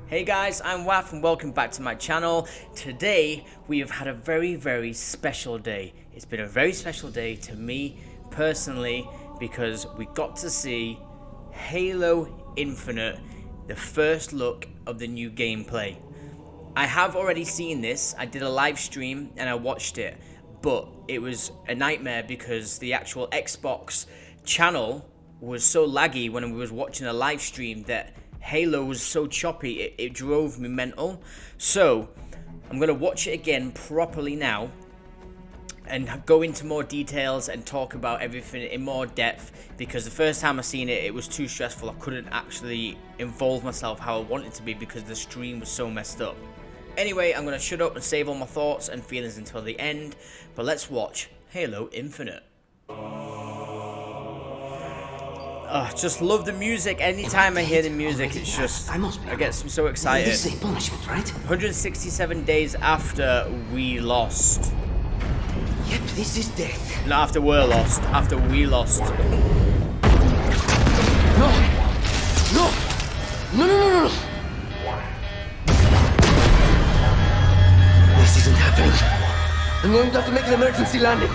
Hey guys, I'm wAFF and welcome back to my channel. Today we have had a very special day. It's been a very special day to me personally because we got to see Halo Infinite, the first look of the new gameplay. I have already seen this. I did a live stream and I watched it, but it was a nightmare because the actual Xbox channel was so laggy when we was watching a live stream that Halo was so choppy, it drove me mental. So I'm going to watch it again properly now and go into more details and talk about everything in more depth, because the first time I seen it, it was too stressful. I couldn't actually involve myself how I wanted to be because the stream was so messed up. Anyway, I'm going to shut up and save all my thoughts and feelings until the end, but let's watch Halo Infinite. Just love the music. Anytime I hear the music, it's just, I get so excited. This is a punishment, right? 167 days after we lost. Yep, this is death. Not after we're lost, after we lost. No! No! No! This isn't happening. I'm going to have to make an emergency landing.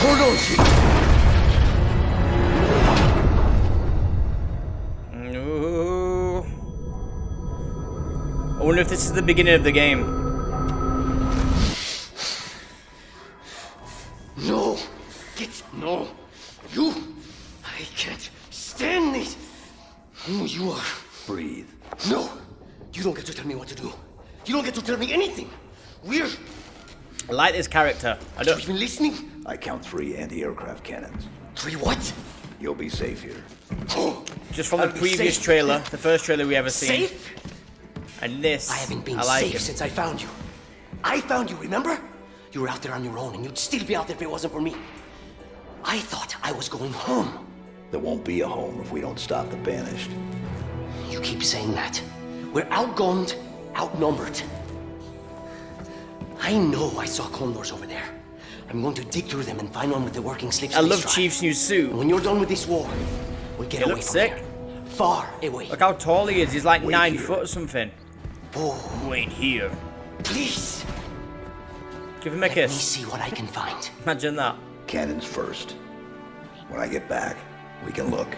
Hold on, Chief. I wonder if this is the beginning of the game. No! No! You! I can't stand this! Who you are? Breathe. No! You don't get to tell me what to do. You don't get to tell me anything. We're... I like this character. I Are don't... you even listening? I count 3 anti-aircraft cannons. 3 what? You'll be safe here. Oh, Just from the I'll be previous safe. trailer, the first trailer we ever seen. Safe? And this, I haven't been like safe it. since I found you. I found you, remember? You were out there on your own, and you'd still be out there if it wasn't for me. I thought I was going home. There won't be a home if we don't stop the Banished. You keep saying that. We're outgunned, outnumbered. I know I saw condors over there. I'm going to dig through them and find one with the working slip I space love drive. Chief's new suit. And when you're done with this war, we'll get He away looks from sick. here. Far away. Look how tall he is. He's like Wait 9 here. foot or something. Oh, Wait here. please. Give him a Let me kiss. see what I can find. Imagine that. Cannons first. When I get back, we can look.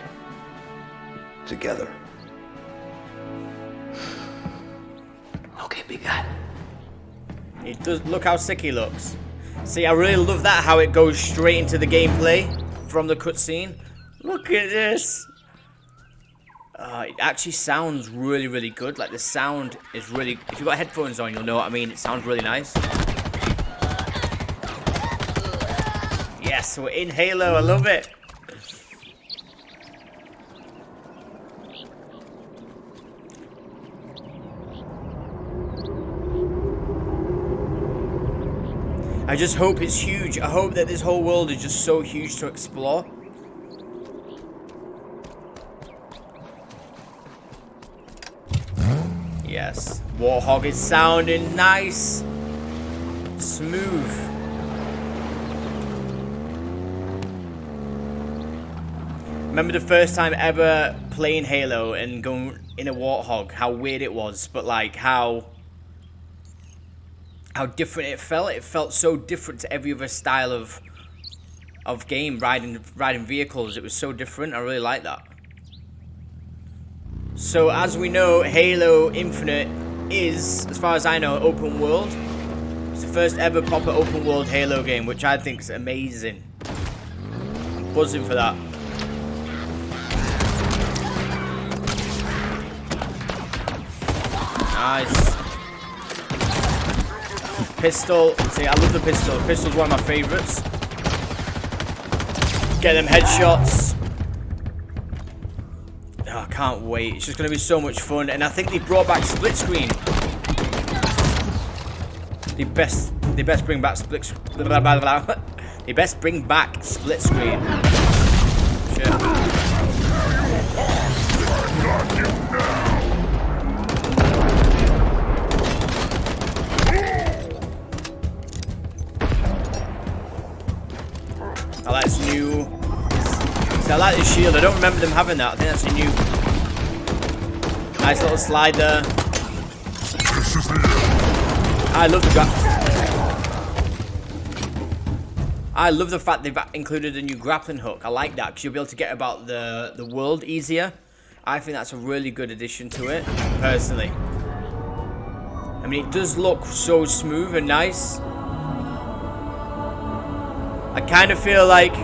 Together. Okay, big guy. He does. Look how sick he looks. See, I really love that, how it goes straight into the gameplay from the cutscene. Look at this. It actually sounds really good. Like, the sound is really... If you've got headphones on, you'll know what I mean. It sounds really nice. Yes, we're in Halo. I love it. I just hope it's huge. I hope that this whole world is just so huge to explore. Yes. Warthog is sounding nice. Smooth. Remember the first time ever playing Halo and going in a Warthog, how weird it was, but like how different it felt. It felt so different to every other style of game, riding vehicles. It was so different. I really like that. So as we know, Halo Infinite is, as far as I know, open world. It's the first ever proper open world Halo game, which I think is amazing. I'm buzzing for that. Nice. Pistol. See, I love the pistol. The pistol's one of my favorites. Get them headshots. Oh, I can't wait. It's just going to be so much fun. And I think they brought back split screen. They best bring back split screen. They best bring back split screen. Shit. I like this new... See, I like this shield. I don't remember them having that. I think that's a new... Nice little slide there. This is the end. I love the fact they've included a new grappling hook. I like that because you'll be able to get about the world easier. I think that's a really good addition to it, personally. I mean, it does look so smooth and nice. I kind of feel like...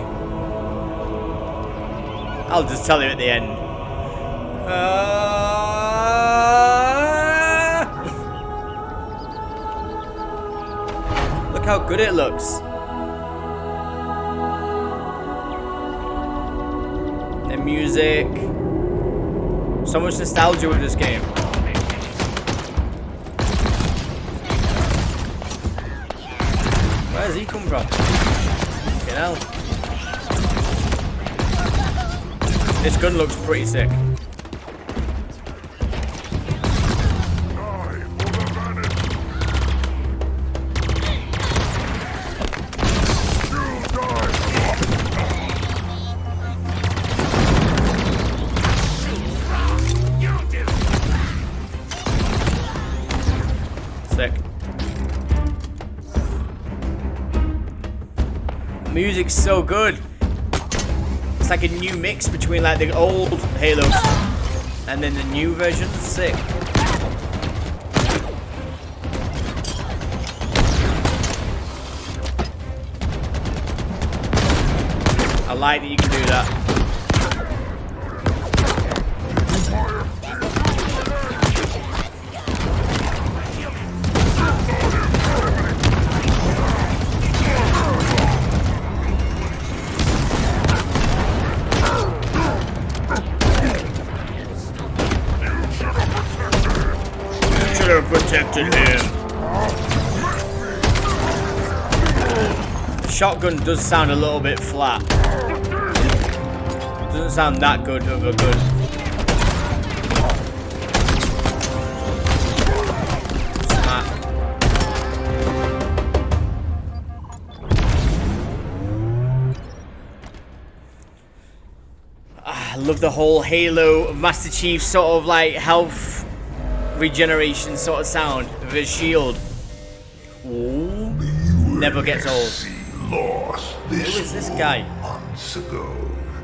I'll just tell you at the end. Look how good it looks. The music. So much nostalgia with this game. Where does he come from? Fucking hell. This gun looks pretty sick. Sick. Music's so good. It's like a new mix between like the old Halos and then the new version. Sick. I like that you can do that. Protected him. Shotgun does sound a little bit flat. Doesn't sound that good of a good. Smack. I love the whole Halo Master Chief sort of like health regeneration sort of sound of his shield. Ooh. Never gets old. Lost Who is this guy? months ago.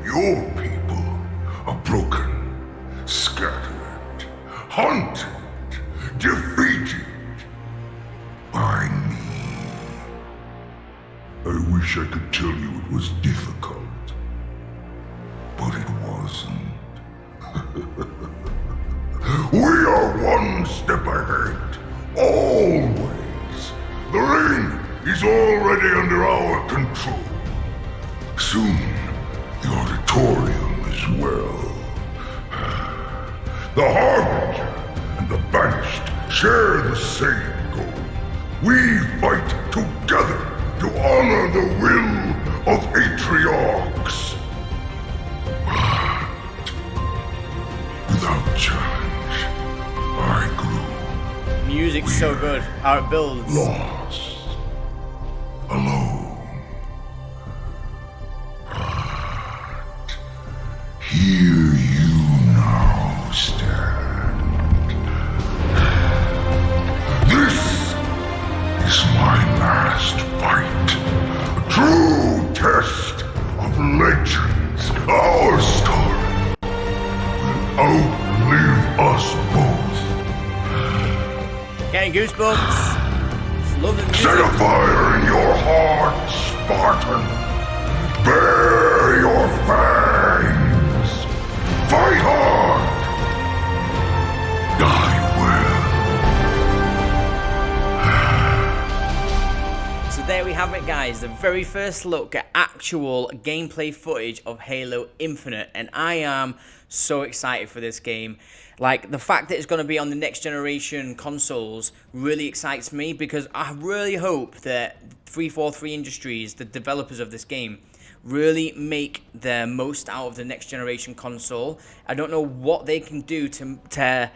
Your people are broken, scattered, hunted, defeated by me. I wish I could tell you it was difficult, but it wasn't. We are one step ahead, always. The ring is already under our control. Soon, the auditorium as well. The Harbinger and the Banished share the same goal. We fight together to honor the will of Atriarchs. But without challenge, I grew Music's so good. How it builds. lost, alone. But here you now stand. This is my last fight. A true test of legends. Our story will outlive us both. Getting goosebumps. Just love the music. Set a fire in your heart, Spartan. Bare your fangs. Fight hard. Die well. So there we have it, guys. The very first look at actual gameplay footage of Halo Infinite. And I am so excited for this game. Like, the fact that it's going to be on the next generation consoles really excites me, because I really hope that 343 Industries, the developers of this game, really make the most out of the next generation console. I don't know what they can do to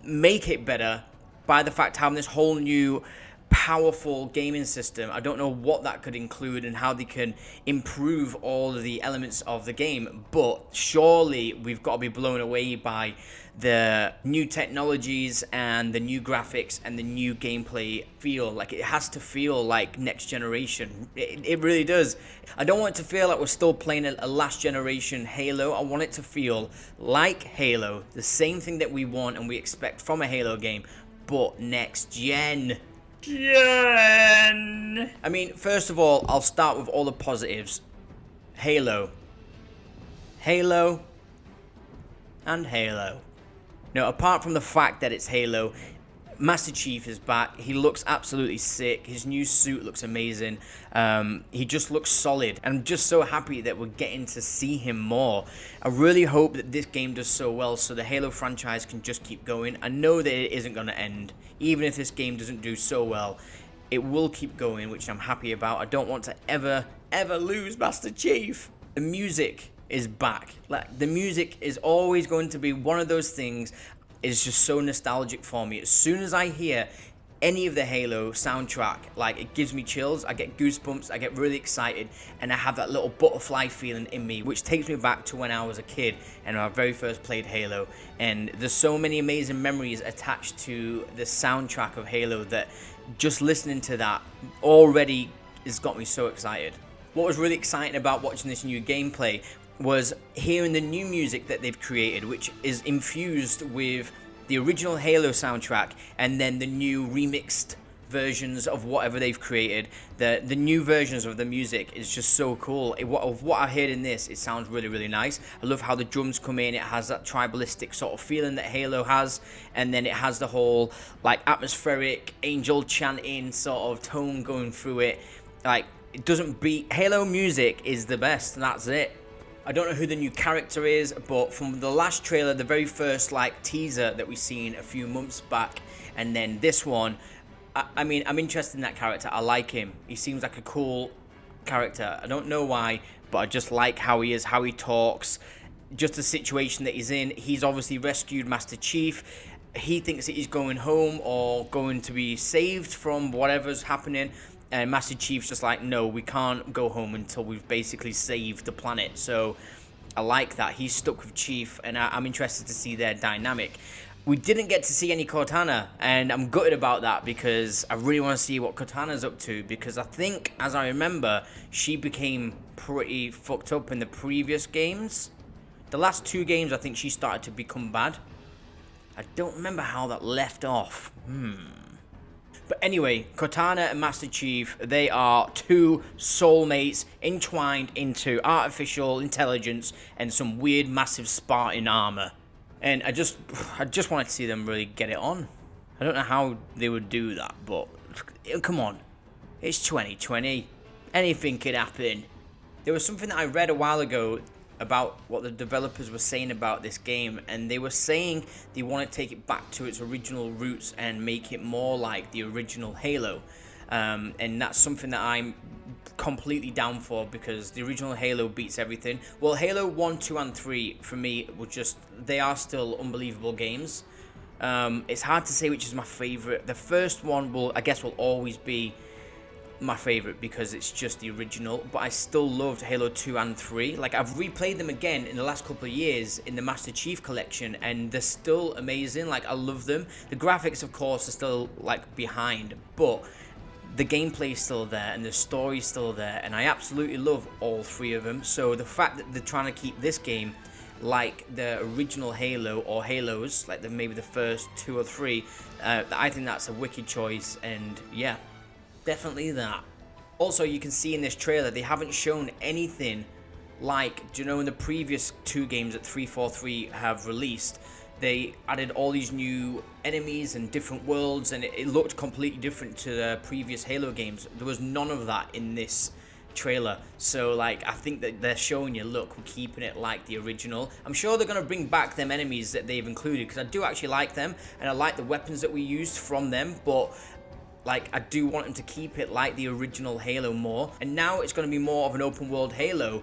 make it better by the fact having this whole new powerful gaming system. I don't know what that could include and how they can improve all of the elements of the game, but surely we've got to be blown away by the new technologies and the new graphics and the new gameplay feel. Like, it has to feel like next generation. It really does. I don't want it to feel like we're still playing a last generation Halo. I want it to feel like Halo, the same thing that we want and we expect from a Halo game, but next gen. I mean, first of all, I'll start with all the positives. Halo, and Halo. Now, apart from the fact that it's Halo, Master Chief is back. He looks absolutely sick. His new suit looks amazing. He just looks solid. And I'm just so happy that we're getting to see him more. I really hope that this game does so well so the Halo franchise can just keep going. I know that it isn't going to end. Even if this game doesn't do so well, it will keep going, which I'm happy about. I don't want to ever lose Master Chief. The music is back. Like, the music is always going to be one of those things. It's just so nostalgic for me. As soon as I hear any of the Halo soundtrack, like, it gives me chills, I get goosebumps, I get really excited, and I have that little butterfly feeling in me, which takes me back to when I was a kid and I very first played Halo. And there's so many amazing memories attached to the soundtrack of Halo that just listening to that already has got me so excited. What was really exciting about watching this new gameplay was hearing the new music that they've created, which is infused with the original Halo soundtrack and then the new remixed versions of whatever they've created. The new versions of the music is just so cool. Of what I heard in this, it sounds really, really nice. I love how the drums come in. It has that tribalistic sort of feeling that Halo has, and then it has the whole like atmospheric angel chanting sort of tone going through it. Like, it doesn't beat Halo music is the best, and that's it. I don't know who the new character is, but from the last trailer, the very first like teaser that we seen a few months back, and then this one, I mean, I'm interested in that character. I like him. He seems like a cool character. I don't know why, but I just like how he is, how he talks, just the situation that he's in. He's obviously rescued Master Chief. He thinks that he's going home or going to be saved from whatever's happening. And Master Chief's just like, no, we can't go home until we've basically saved the planet. So I like that. He's stuck with Chief, and I'm interested to see their dynamic. We didn't get to see any Cortana, and I'm gutted about that because I really want to see what Cortana's up to, because I think, as I remember, she became pretty fucked up in the previous games. The last 2 games, I think she started to become bad. I don't remember how that left off. But anyway, Cortana and Master Chief, they are 2 soulmates entwined into artificial intelligence and some weird massive Spartan armor. And I just wanted to see them really get it on. I don't know how they would do that, but come on. It's 2020. Anything could happen. There was something that I read a while ago about what the developers were saying about this game, and they were saying they want to take it back to its original roots and make it more like the original Halo, and that's something that I'm completely down for, because the original Halo beats everything. Well, Halo 1, 2 and 3 for me were just, they are still unbelievable games. It's hard to say which is my favorite. The first one will always be my favorite because it's just the original, but I still loved Halo 2 and 3. Like, I've replayed them again in the last couple of years in the Master Chief collection, and they're still amazing. Like, I love them. The graphics, of course, are still like behind, but the gameplay is still there and the story is still there, and I absolutely love all 3 of them. So the fact that they're trying to keep this game like the original Halo, or Halos, like maybe the first 2 or 3, I think that's a wicked choice, and yeah, definitely that. Also, you can see in this trailer, they haven't shown anything like, do you know, in the previous 2 games that 343 have released, they added all these new enemies and different worlds, and it looked completely different to the previous Halo games. There was none of that in this trailer. So, like, I think that they're showing you, look, we're keeping it like the original. I'm sure they're going to bring back them enemies that they've included, because I do actually like them, and I like the weapons that we used from them, but like, I do want them to keep it like the original Halo more. And now it's going to be more of an open world Halo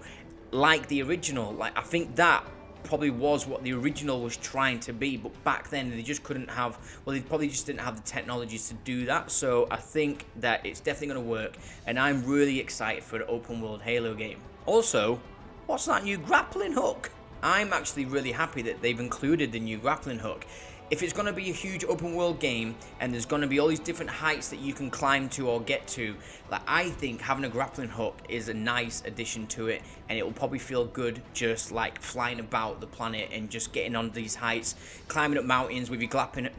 like the original. Like, I think that probably was what the original was trying to be, but back then they just couldn't have, well, they probably just didn't have the technologies to do that. So I think that it's definitely going to work, and I'm really excited for an open world Halo game. Also, what's that new grappling hook? I'm actually really happy that they've included the new grappling hook. If it's going to be a huge open world game and there's going to be all these different heights that you can climb to or get to, like, I think having a grappling hook is a nice addition to it, and it will probably feel good just like flying about the planet and just getting on these heights, climbing up mountains with your grappling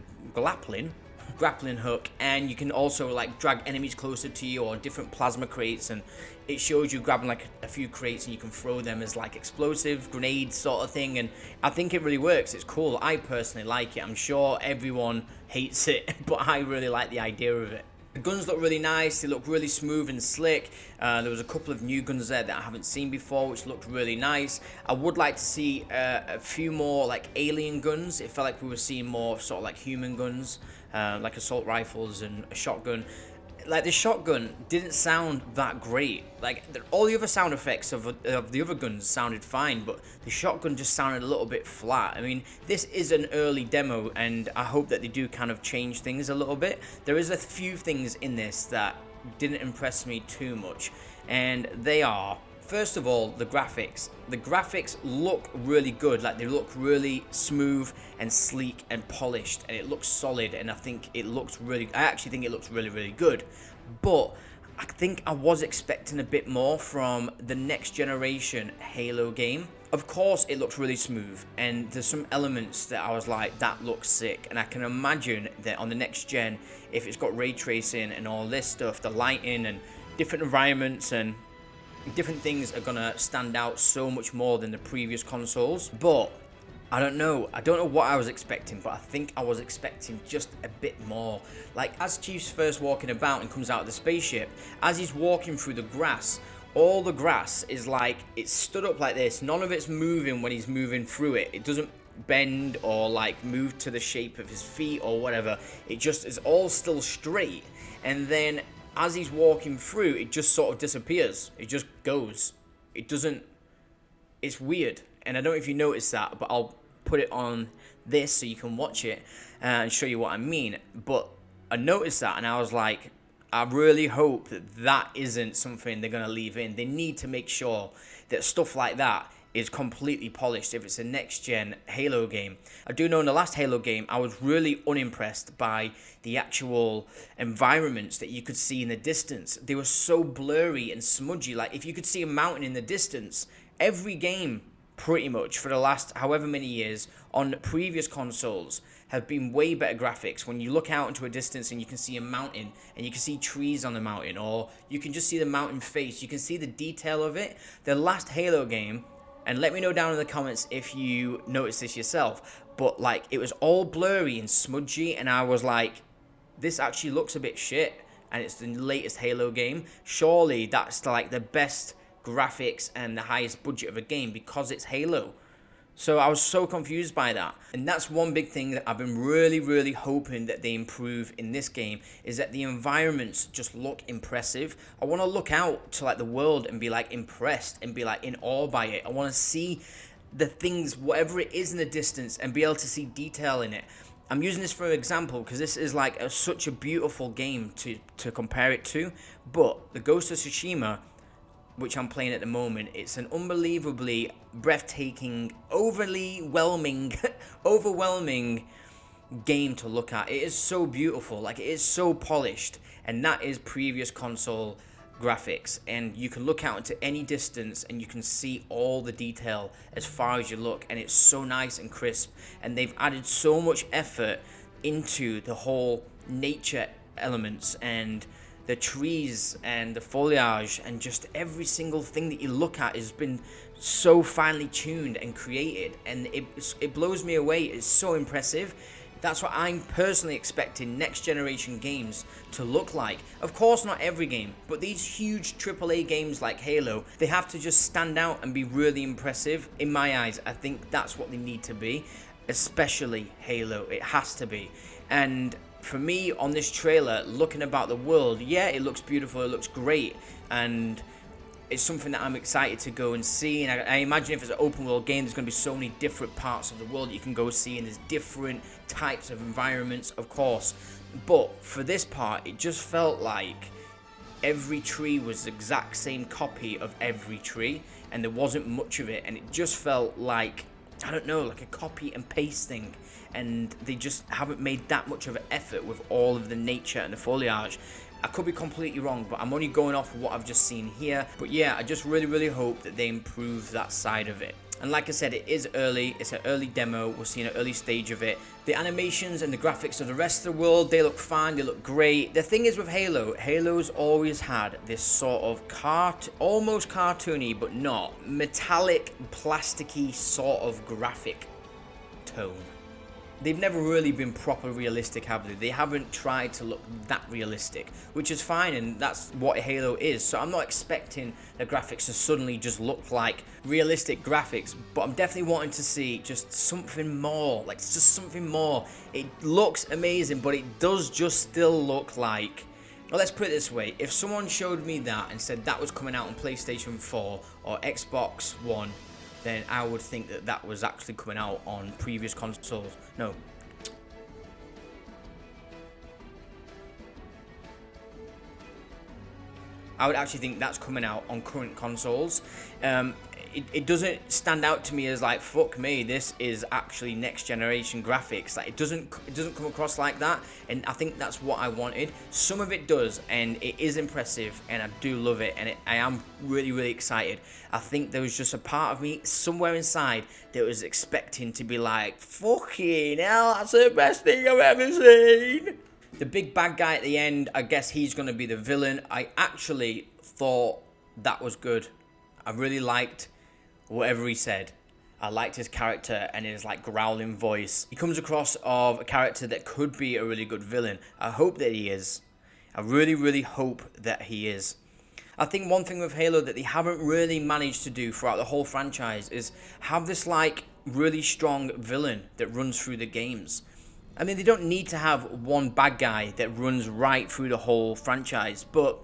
hook. And you can also like drag enemies closer to you or different plasma crates, and it shows you grabbing like a few crates and you can throw them as like explosive grenades sort of thing. And I think it really works. It's cool. I personally like it. I'm sure everyone hates it, but I really like the idea of it. The guns look really nice, they look really smooth and slick. There was a couple of new guns there that I haven't seen before, which looked really nice. I would like to see a few more like alien guns. It felt like we were seeing more sort of like human guns, like assault rifles and a shotgun. Like, the shotgun didn't sound that great. Like, all the other sound effects of the other guns sounded fine, but the shotgun just sounded a little bit flat. I mean, this is an early demo, and I hope that they do kind of change things a little bit. There is a few things in this that didn't impress me too much, and they are, first of all, the graphics. The graphics look really good. Like, they look really smooth and sleek and polished, and it looks solid, and I actually think it looks really, really good. But I think I was expecting a bit more from the next generation Halo game. Of course, it looks really smooth, and there's some elements that I was like, that looks sick. And I can imagine that on the next gen, if it's got ray tracing and all this stuff, the lighting and different environments and different things are gonna stand out so much more than the previous consoles. But I don't know what I was expecting, but I think I was expecting just a bit more. Like, as Chief's first walking about and comes out of the spaceship, as he's walking through the grass, all the grass is like, it's stood up like this. None of it's moving when he's moving through it. It doesn't bend or like move to the shape of his feet or whatever. It just is all still straight. And then as he's walking through, it just sort of disappears. It just goes. It doesn't... It's weird. And I don't know if you noticed that, but I'll put it on this so you can watch it and show you what I mean. But I noticed that, and I was like, I really hope that that isn't something they're going to leave in. They need to make sure that stuff like that is completely polished if it's a next-gen Halo game. I do know in the last Halo game, I was really unimpressed by the actual environments that you could see in the distance. They were so blurry and smudgy. Like, if you could see a mountain in the distance, every game, pretty much, for the last however many years, on previous consoles, have been way better graphics. When you look out into a distance and you can see a mountain, and you can see trees on the mountain, or you can just see the mountain face, you can see the detail of it. The last Halo game, and let me know down in the comments if you noticed this yourself, but like, it was all blurry and smudgy, and I was like, this actually looks a bit shit, and it's the latest Halo game. Surely that's like the best graphics and the highest budget of a game because it's Halo. So I was so confused by that. And that's one big thing that I've been really hoping that they improve in this game, is that the environments just look impressive. I want to look out to like the world and be like impressed and be like in awe by it. I want to see the things, whatever it is in the distance, and be able to see detail in it. I'm using this for an example because this is like such a beautiful game to compare it to. But the Ghost of Tsushima, which I'm playing at the moment, it's an unbelievably breathtaking, overwhelming game to look at. It is so beautiful, like, it is so polished, and that is previous console graphics. And you can look out into any distance and you can see all the detail as far as you look, and it's so nice and crisp. And they've added so much effort into the whole nature elements and the trees and the foliage, and just every single thing that you look at has been so finely tuned and created, and it blows me away. It's so impressive. That's what I'm personally expecting next generation games to look like. Of course, not every game, but these huge AAA games like Halo, they have to just stand out and be really impressive. In my eyes, I think that's what they need to be, especially Halo. It has to be. And for me, on this trailer, looking about the world, yeah, it looks beautiful, it looks great, and it's something that I'm excited to go and see, and I imagine if it's an open world game, there's going to be so many different parts of the world you can go see, and there's different types of environments, of course. But for this part, it just felt like every tree was the exact same copy of every tree, and there wasn't much of it, and it just felt like, I don't know, like a copy and paste thing, and they just haven't made that much of an effort with all of the nature and the foliage. I could be completely wrong, but I'm only going off of what I've just seen here. But yeah, I just really hope that they improve that side of it. And like I said, it is early, it's an early demo, we're seeing an early stage of it. The animations and the graphics of the rest of the world, they look fine, they look great. The thing is with Halo's always had this sort of almost cartoony, but not, metallic, plasticky sort of graphic tone. They've never really been proper realistic, have they? They haven't tried to look that realistic, which is fine, and that's what Halo is. So I'm not expecting the graphics to suddenly just look like realistic graphics, but I'm definitely wanting to see just something more, like just something more. It looks amazing, but it does just still look like, well, let's put it this way, if someone showed me that and said that was coming out on PlayStation 4 or Xbox One, then I would think that that was actually coming out on previous consoles. No. I would actually think that's coming out on current consoles. It doesn't stand out to me as like, fuck me, this is actually next generation graphics. Like it doesn't come across like that, and I think that's what I wanted. Some of it does, and it is impressive, and I do love it, and I am really excited. I think there was just a part of me somewhere inside that was expecting to be like, fucking hell, that's the best thing I've ever seen. The big bad guy at the end, I guess he's going to be the villain. I actually thought that was good. I really liked whatever he said. I liked his character and his like growling voice. He comes across of a character that could be a really good villain. I hope that he is. I really hope that he is. I think one thing with Halo that they haven't really managed to do throughout the whole franchise is have this like really strong villain that runs through the games. I mean, they don't need to have one bad guy that runs right through the whole franchise, but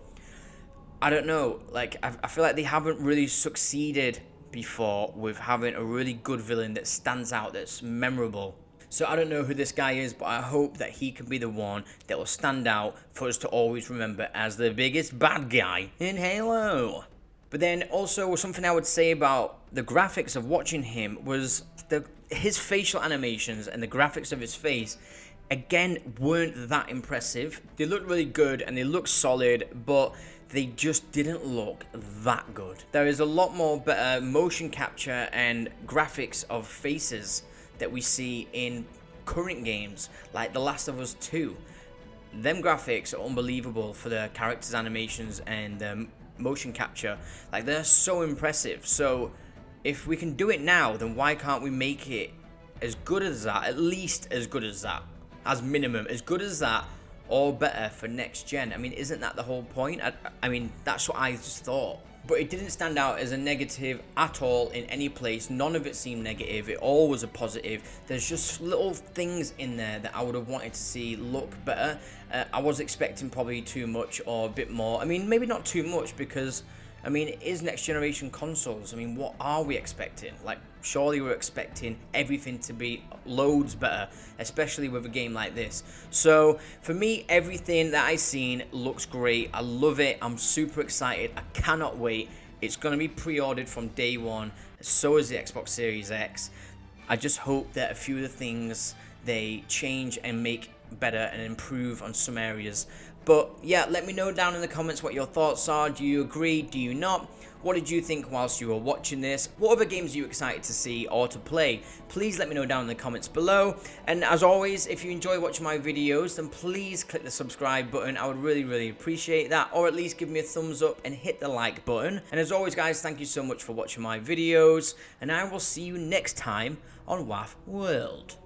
I don't know, like, I feel like they haven't really succeeded before with having a really good villain that stands out, that's memorable. So I don't know who this guy is, but I hope that he can be the one that will stand out for us to always remember as the biggest bad guy in Halo. But then also something I would say about the graphics of watching him was his facial animations and the graphics of his face, again, weren't that impressive. They looked really good and they looked solid, but they just didn't look that good. There is a lot more better motion capture and graphics of faces that we see in current games, like The Last of Us 2. Them graphics are unbelievable for the characters' animations and motion capture. Like, they're so impressive. So if we can do it now, then why can't we make it as good as that, at least as good as that, as minimum, as good as that, or better for next gen? I mean, isn't that the whole point? I mean, that's what I just thought. But it didn't stand out as a negative at all in any place. None of it seemed negative. It all was a positive. There's just little things in there that I would have wanted to see look better. I was expecting probably too much or a bit more. I mean, maybe not too much because, I mean, it is next generation consoles. I mean, what are we expecting? Like, surely we're expecting everything to be loads better, especially with a game like this. So for me, everything that I've seen looks great. I love it. I'm super excited. I cannot wait. It's going to be pre-ordered from day one. So is the Xbox Series X. I just hope that a few of the things they change and make better and improve on some areas. But yeah, let me know down in the comments what your thoughts are. Do you agree? Do you not? What did you think whilst you were watching this? What other games are you excited to see or to play? Please let me know down in the comments below. And as always, if you enjoy watching my videos, then please click the subscribe button. I would really appreciate that. Or at least give me a thumbs up and hit the like button. And as always, guys, thank you so much for watching my videos. And I will see you next time on wAFF World.